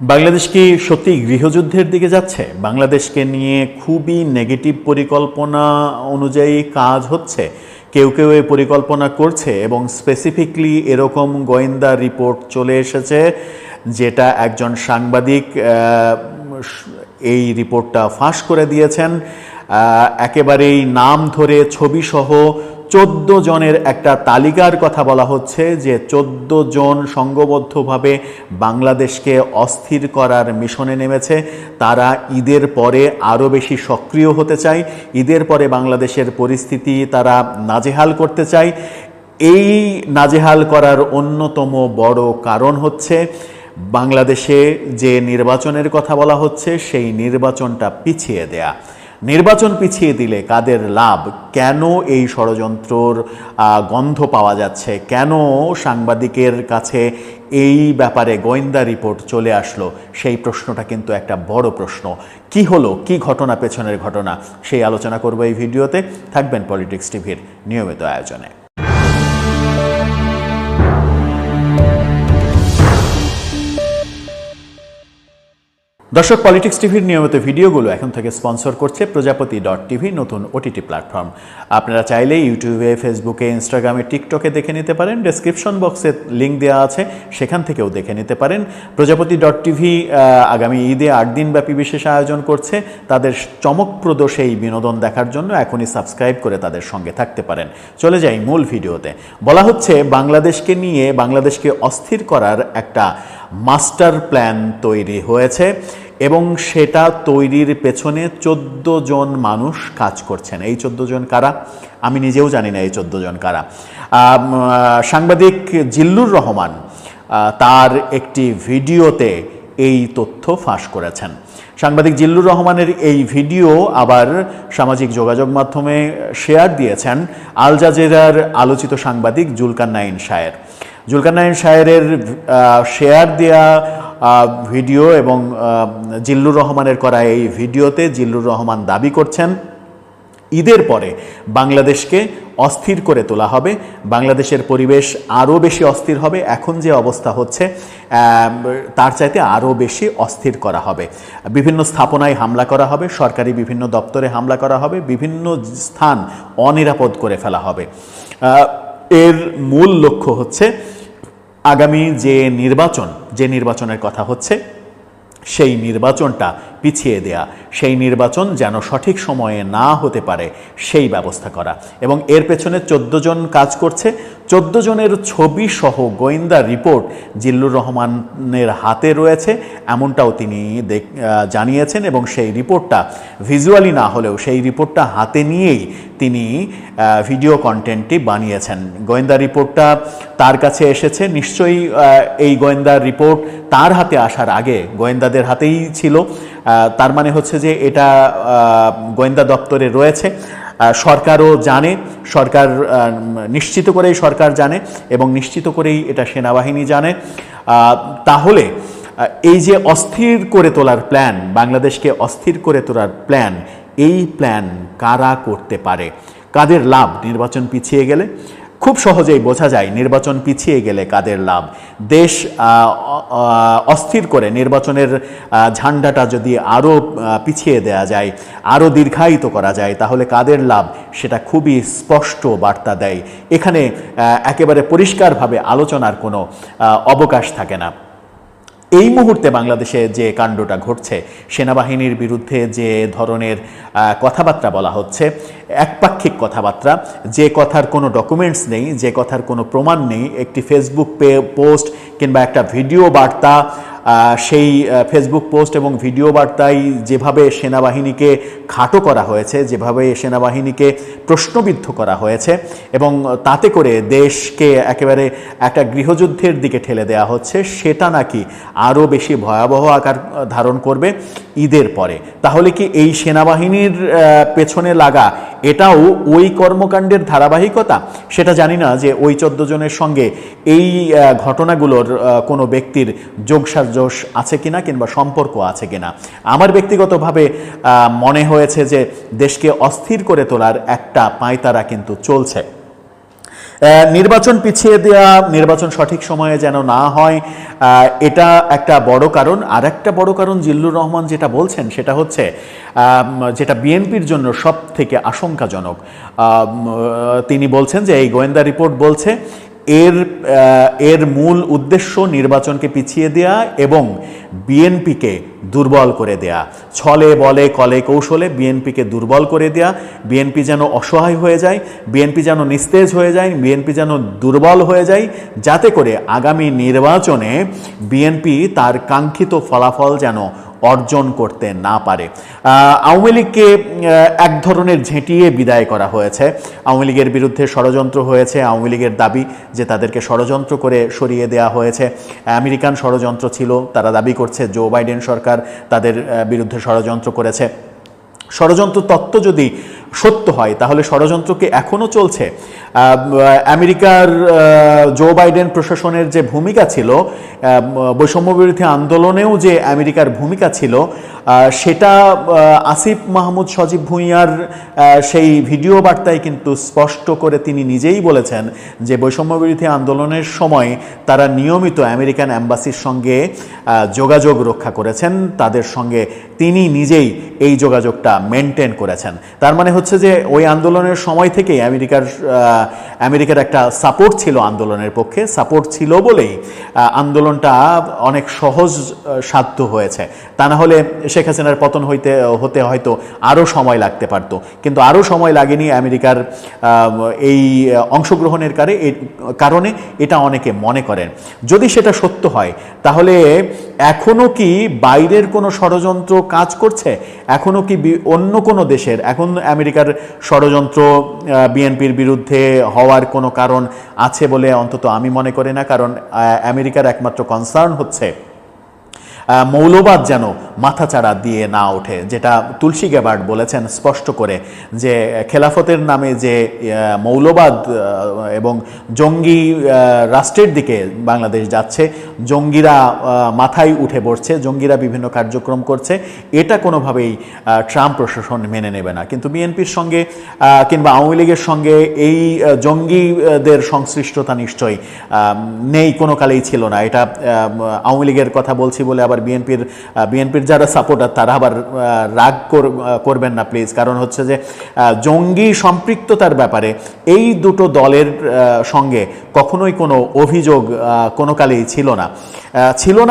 বাংলাদেশ কি সত্যি গৃহযুদ্ধের দিকে যাচ্ছে? বাংলাদেশকে নিয়ে খুবই নেগেটিভ পরিকল্পনা অনুযায়ী কাজ হচ্ছে। কেউ কেউ এই পরিকল্পনা করছে এবং স্পেসিফিকলি এরকম গোয়েন্দা রিপোর্ট চলে এসেছে, যেটা একজন সাংবাদিক এই রিপোর্টটা ফাঁস করে দিয়েছেন। একেবারেই নাম ধরে ছবিসহ 14 জনের একটা তালিকার কথা বলা হচ্ছে, যে 14 জন সংঘবদ্ধভাবে বাংলাদেশকে অস্থির করার মিশনে নেমেছে। তারা ঈদের পরে আরও বেশি সক্রিয় হতে চায়, ঈদের পরে বাংলাদেশের পরিস্থিতি তারা নাজেহাল করতে চায়। এই নাজেহাল করার অন্যতম বড় কারণ হচ্ছে বাংলাদেশে যে নির্বাচনের কথা বলা হচ্ছে সেই নির্বাচনটা পিছিয়ে দেয়া। নির্বাচন পিছিয়ে দিলে কাদের লাভ? কেন এই ষড়যন্ত্রর গন্ধ পাওয়া যাচ্ছে? কেন সাংবাদিকের কাছে এই ব্যাপারে গোয়েন্দা রিপোর্ট চলে আসলো? সেই প্রশ্নটা কিন্তু একটা বড় প্রশ্ন। কি হলো, কি ঘটনা, পেছনের ঘটনা, সেই আলোচনা করব এই ভিডিওতে। থাকবেন পলিটিক্স টিভির নিয়মিত আয়োজনে। দর্শক, পলিটিক্স টিভির নিয়মিত ভিডিওগুলো এখন থেকে স্পন্সর করছে প্রজাপতি.টিভি, নতুন ওটিটি প্ল্যাটফর্ম। আপনারা চাইলে ইউটিউবে, ফেসবুকে, ইনস্টাগ্রামে, টিকটকে দেখে নিতে পারেন। ডেসক্রিপশন বক্সে লিঙ্ক দেওয়া আছে, সেখান থেকেও দেখে নিতে পারেন। প্রজাপতি.টিভি আগামী ঈদে 8 দিনব্যাপী বিশেষ আয়োজন করছে। তাদের চমকপ্রদ সেই বিনোদন দেখার জন্য এখনই সাবস্ক্রাইব করে তাদের সঙ্গে থাকতে পারেন। চলে যাই মূল ভিডিওতে। বলা হচ্ছে বাংলাদেশকে নিয়ে, বাংলাদেশকে অস্থির করার একটা মাস্টার প্ল্যান তৈরি হয়েছে এবং সেটা তৈরির পেছনে 14 জন মানুষ কাজ করছেন। এই 14 জন কারা? আমি নিজেও জানি না এই 14 জন কারা। সাংবাদিক জিল্লুর রহমান তার একটি ভিডিওতে এই তথ্য ফাঁস করেছেন। সাংবাদিক জিল্লুর রহমানের এই ভিডিও আবার সামাজিক যোগাযোগ মাধ্যমে শেয়ার দিয়েছেন আল জাজিরার আলোচিত সাংবাদিক জুলকারনাইন শায়ের। জুলকারনাইন শায়েরের শেয়ার দেয়া ভিডিও এবং জিল্লুর রহমানের করা এই ভিডিওতে জিল্লুর রহমান দাবি করছেন ঈদের পরে বাংলাদেশকে অস্থির করে তোলা হবে, বাংলাদেশের পরিবেশ আরও বেশি অস্থির হবে। এখন যে অবস্থা হচ্ছে তার চাইতে আরও বেশি অস্থির করা হবে। বিভিন্ন স্থাপনায় হামলা করা হবে, সরকারি বিভিন্ন দপ্তরে হামলা করা হবে, বিভিন্ন স্থান অনিরাপদ করে ফেলা হবে। এর মূল লক্ষ্য হচ্ছে আগামী যে নির্বাচনের কথা হচ্ছে সেই নির্বাচনটা পিছিয়ে দেয়া, সেই নির্বাচন যেন সঠিক সময়ে না হতে পারে সেই ব্যবস্থা করা। এবং এর পেছনে 14 জন কাজ করছে। 14 জনের ছবি সহ গোয়েন্দা রিপোর্ট জিল্লুর রহমানের হাতে রয়েছে, এমনটাও তিনি জানিয়েছেন। এবং সেই রিপোর্টটা ভিজুয়ালি না হলেও সেই রিপোর্টটা হাতে নিয়েই তিনি ভিডিও কন্টেন্টটি বানিয়েছেন। গোয়েন্দা রিপোর্টটা তার কাছে এসেছে, নিশ্চয়ই এই গোয়েন্দা রিপোর্ট তার হাতে আসার আগে গোয়েন্দাদের হাতেই ছিল। তার মানে হচ্ছে যে এটা গোয়েন্দা দপ্তরে রয়েছে, সরকারও জানে, সরকার নিশ্চিত করেই সরকার জানে এবং নিশ্চিত করেই এটা সেনাবাহিনী জানে। তাহলে এই যে অস্থির করে তোলার প্ল্যান, বাংলাদেশকে অস্থির করে তোলার প্ল্যান, এই প্ল্যান কারা করতে পারে? কাদের লাভ নির্বাচন পিছিয়ে গেলে? খুব সহজেই বোঝা যায় নির্বাচন পিছিয়ে গেলে কাদের লাভ। দেশ অস্থির করে নির্বাচনের ঝান্ডাটা যদি আরও পিছিয়ে দেয়া যায়, আরও দীর্ঘায়িত করা যায়, তাহলে কাদের লাভ সেটা খুবই স্পষ্ট বার্তা দেয়। এখানে একেবারে পরিষ্কারভাবে আলোচনার কোনো অবকাশ থাকে না। এই মুহূর্তে বাংলাদেশে যে কাণ্ডটা ঘটছে, সেনাবাহিনীর বিরুদ্ধে যে ধরনের কথাবার্তা বলা হচ্ছে, একপাক্ষিক কথাবার্তা, যে কথার কোনো ডকুমেন্টস নেই, যে কথার কোনো প্রমাণ নেই, একটি ফেসবুক পোস্ট কিংবা একটা ভিডিও বার্তা, সেই ফেসবুক পোস্ট এবং ভিডিও বার্তায় যেভাবে সেনাবাহিনীকে খাটো করা হয়েছে, যেভাবে সেনাবাহিনীকে প্রশ্নবিদ্ধ করা হয়েছে এবং তাতে করে দেশকে একেবারে একটা গৃহযুদ্ধের দিকে ঠেলে দেওয়া হচ্ছে, সেটা নাকি আরও বেশি ভয়াবহ আকার ধারণ করবে ঈদের পরে। তাহলে কি এই সেনাবাহিনীর পেছনে লাগা এটাও ওই কর্মকাণ্ডের ধারাবাহিকতা? সেটা জানি না যে ওই 14 জনের সঙ্গে এই ঘটনাগুলোর কোনো ব্যক্তির যোগসাজশ আছে কিনা কিংবা সম্পর্ক আছে কিনা। আমার ব্যক্তিগতভাবে মনে হয়েছে যে দেশকে অস্থির করে তোলার একটা পাঁয়তারা কিন্তু চলছে। নির্বাচন পিছিয়ে দেওয়া, নির্বাচন সঠিক সময়ে যেন না হয়, এটা একটা বড় কারণ। আর একটা বড় কারণ জিল্লুর রহমান যেটা বলছেন সেটা হচ্ছে যেটা বিএনপির জন্য সব থেকে আশঙ্কাজনক। তিনি বলছেন যে এই গোয়েন্দা রিপোর্ট বলছে এর মূল উদ্দেশ্য নির্বাচনকে পিছিয়ে দেয়া এবং বিএনপিকে দুর্বল করে দেয়া, ছলে বলে কলে কৌশলে বিএনপিকে দুর্বল করে দেয়া, বিএনপি যেন অসহায় হয়ে যায়, বিএনপি যেন নিস্তেজ হয়ে যায়, বিএনপি যেন দুর্বল হয়ে যায়, যাতে করে আগামী নির্বাচনে বিএনপি তার কাঙ্ক্ষিত ফলাফল যেন অর্জন করতে না পারে। আওয়ামী লীগকে এক ধরনের ঝেঁটিয়ে বিদায় করা হয়েছে। আওয়ামী লীগের বিরুদ্ধে ষড়যন্ত্র হয়েছে। আওয়ামী লীগের দাবি যে তাদেরকে ষড়যন্ত্র করে সরিয়ে দেওয়া হয়েছে, আমেরিকান ষড়যন্ত্র ছিল। তারা দাবি করছে জো বাইডেন সরকার তাদের বিরুদ্ধে ষড়যন্ত্র করেছে। ষড়যন্ত্র তত্ত্ব যদি সত্য হয় তাহলে ষড়যন্ত্র কি এখনও চলছে? আমেরিকার জো বাইডেন প্রশাসনের যে ভূমিকা ছিল, বৈষম্য বিরোধী আন্দোলনেও যে আমেরিকার ভূমিকা ছিল, সেটা আসিফ মাহমুদ সজীব ভুঁইয়ার সেই ভিডিও বার্তায় কিন্তু স্পষ্ট করে তিনি নিজেই বলেছেন যে বৈষম্য বিরোধী আন্দোলনের সময় তারা নিয়মিত আমেরিকান অ্যাম্বাসির সঙ্গে যোগাযোগ রক্ষা করেছেন, তাদের সঙ্গে তিনি নিজেই এই যোগাযোগটা মেনটেন করেছেন। তার মানে হচ্ছে যে ওই আন্দোলনের সময় থেকেই আমেরিকার একটা সাপোর্ট ছিল আন্দোলনের পক্ষে। সাপোর্ট ছিল বলেই আন্দোলনটা অনেক সহজ সাধ্য হয়েছে। তা না হলে শেখ হাসিনার পতন হতে হয়তো আরও সময় লাগতে পারত, কিন্তু আরও সময় লাগেনি আমেরিকার এই অংশগ্রহণের কারণে, এটা অনেকে মনে করেন। যদি সেটা সত্য হয় তাহলে এখনও কি বাইরের কোনো ষড়যন্ত্র কাজ করছে? এখনও কি অন্য কোনো দেশের, এখন আমেরিকার ষড়যন্ত্র বিএনপির বিরুদ্ধে হওয়ার কোনো কারণ আছে বলে অন্তত আমি মনে করি না। কারণ আমেরিকার একমাত্র কনসার্ন হচ্ছে মৌলবাদ যেন মাথাচাড়া দিয়ে না ওঠে, যেটা তুলসী গ্যাবার্ড বলেছেন স্পষ্ট করে যে খেলাফতের নামে যে মৌলবাদ এবং জঙ্গি রাষ্ট্রের দিকে বাংলাদেশ যাচ্ছে, জঙ্গিরা মাথায় উঠে পড়ছে, জঙ্গিরা বিভিন্ন কার্যক্রম করছে, এটা কোনোভাবেই ট্রাম্প প্রশাসন মেনে নেবে না। কিন্তু বিএনপির সঙ্গে কিংবা আওয়ামী লীগের সঙ্গে এই জঙ্গিদের সংশ্লিষ্টতা নিশ্চয়ই নেই, কোনো কালেই ছিল না। এটা আওয়ামী লীগের কথা বলছি বলে আবার বিএনপির যারা সাপোর্টার তারা আবার রাগ করবেন না প্লিজ। কারণ হচ্ছে যে জঙ্গি সম্পৃক্ততার ব্যাপারে এই দুটো দলের সঙ্গে কখনোই কোনো অভিযোগ কোনো কালেই ছিল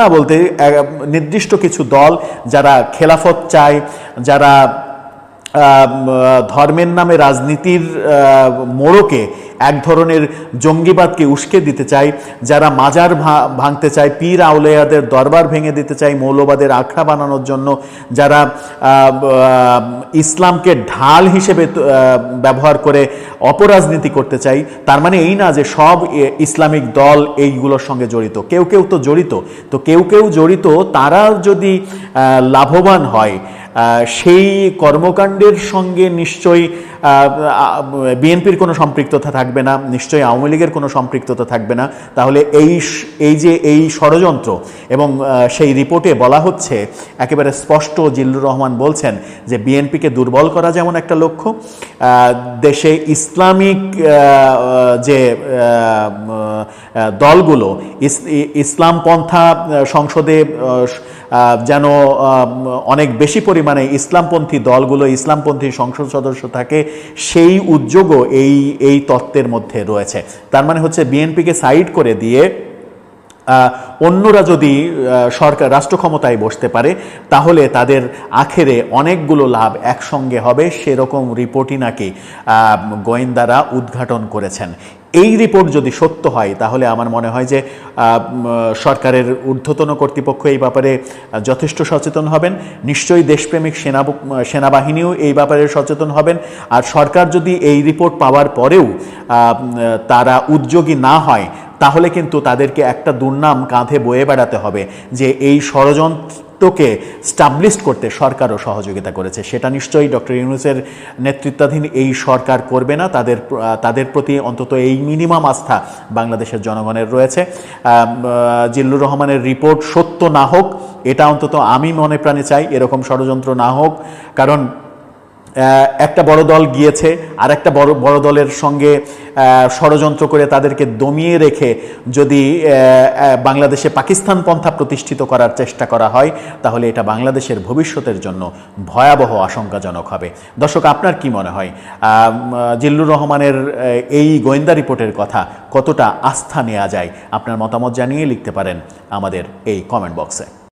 না বলতে নির্দিষ্ট কিছু দল যারা খেলাফত চায়, যারা ধর্মের নামে রাজনীতির মোড়কে এক ধরনের জঙ্গিবাদকে উস্কে দিতে চায়, যারা মাজার ভাঙতে চায়, পীর আউলিয়াদের দরবার ভেঙে দিতে চায় মৌলবাদের আখড়া বানানোর জন্য, যারা ইসলামকে ঢাল হিসেবে ব্যবহার করে অপরাজনীতি করতে চায়। তার মানে এই না যে সব ইসলামিক দল এইগুলোর সঙ্গে জড়িত, কেউ কেউ তো জড়িত। তো কেউ কেউ জড়িত, তারা যদি লাভবান হয় সেই কর্মকাণ্ডের সঙ্গে নিশ্চয়ই বিএনপির কোনো সম্পৃক্ততা থাকবে না, নিশ্চয়ই আওয়ামী লীগের কোনো সম্পৃক্ততা থাকবে না। তাহলে এই ষড়যন্ত্র এবং সেই রিপোর্টে বলা হচ্ছে একেবারে স্পষ্ট, জিল্লুর রহমান বলছেন যে বিএনপিকে দুর্বল করা যেমন একটা লক্ষ্য, দেশে ইসলামিক যে দলগুলো, ইসলামপন্থা সংসদে যেন অনেক বেশি পরিমাণে ইসলামপন্থী দলগুলো, ইসলামপন্থী সংসদ সদস্য থাকে, সেই উদ্যোগও এই তত্ত্বের মধ্যে রয়েছে। তার মানে হচ্ছে বিএনপিকে সাইড করে দিয়ে অন্যরা যদি সরকার রাষ্ট্র ক্ষমতায় বসতে পারে তাহলে তাদের আখেরে অনেকগুলো লাভ একসঙ্গে হবে, সেরকম রিপোর্টই নাকি গোয়েন্দারা উদ্ঘাটন করেছেন। এই রিপোর্ট যদি সত্য হয় তাহলে আমার মনে হয় যে সরকারের ঊর্ধ্বতন কর্তৃপক্ষ এই ব্যাপারে যথেষ্ট সচেতন হবেন, নিশ্চয়ই দেশপ্রেমিক সেনাবাহিনীও এই ব্যাপারে সচেতন হবেন। আর সরকার যদি এই রিপোর্ট পাওয়ার পরেও তারা উদ্যোগী না হয় তাহলে কিন্তু তাদেরকে একটা দুর্নাম কাঁধে বয়ে বেড়াতে হবে যে এই ষড়যন্ত্রকে স্টাবলিশ করতে সরকারও সহযোগিতা করেছে। সেটা নিশ্চয়ই ডক্টর ইউনূসের নেতৃত্বাধীন এই সরকার করবে না। তাদের প্রতি অন্তত এই মিনিমাম আস্থা বাংলাদেশের জনগণের রয়েছে। জিল্লুর রহমানের রিপোর্ট সত্য না হোক, এটা অন্তত আমি মনে প্রাণে চাই, এরকম ষড়যন্ত্র না হোক। কারণ একটা বড় দল গিয়েছে আর একটা বড় দলের সঙ্গে ষড়যন্ত্র করে তাদেরকে দমিয়ে রেখে যদি বাংলাদেশে পাকিস্তান পন্থা প্রতিষ্ঠিত করার চেষ্টা করা হয়, তাহলে এটা বাংলাদেশের ভবিষ্যতের জন্য ভয়াবহ আশঙ্কাজনক হবে। দর্শক, আপনার কি মনে হয় জিল্লুর রহমানের এই গোয়েন্দা রিপোর্টের কথা কতটা আস্থা নেওয়া যায়? আপনার মতামত জানিয়ে লিখতে পারেন আমাদের এই কমেন্ট বক্সে।